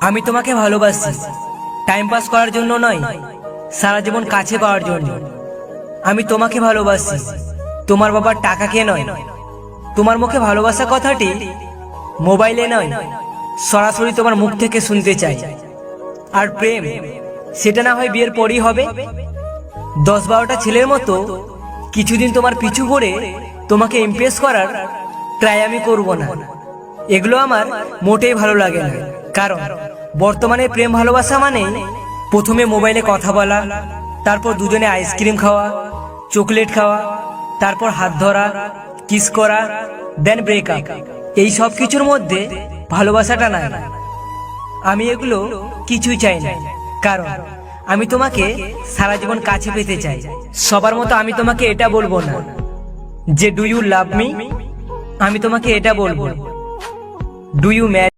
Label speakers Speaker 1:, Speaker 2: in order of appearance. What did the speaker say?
Speaker 1: আমি তোমাকে ভালোবাসি, টাইম পাস করার জন্য নয়, সারা জীবন কাছে পাওয়ার জন্য। আমি তোমাকে ভালোবাসি, তোমার বাবার টাকাকে নয়। তোমার মুখে ভালোবাসা কথাটি মোবাইলে নয়, সরাসরি তোমার মুখ থেকে শুনতে চাই। আর প্রেম, সেটা না হয় বিয়ের পরই হবে। 10-12টা ছেলের মতো কিছুদিন তোমার পিছু করে তোমাকে ইমপ্রেস করার ট্রাই আমি করব না। এগুলো আমার মোটেই ভালো লাগে না। কারণ বর্তমানে প্রেম ভালোবাসা মানে প্রথমে মোবাইলে কথা বলা, তারপর দুজনে আইসক্রিম খাওয়া, চকলেট খাওয়া, তারপর হাত ধরা, কিস করা, দেন ব্রেকআপ। এই সব কিছুর মধ্যে ভালোবাসাটা নাই। আমি এগুলো কিছুই চাই না, কারণ আমি তোমাকে সারা জীবন কাছে পেতে চাই। সবার মতো আমি তোমাকে এটা বলবো না যে ডু ইউ লাভ মি, আমি তোমাকে এটা বলবো, ডু ইউ ম্যারি।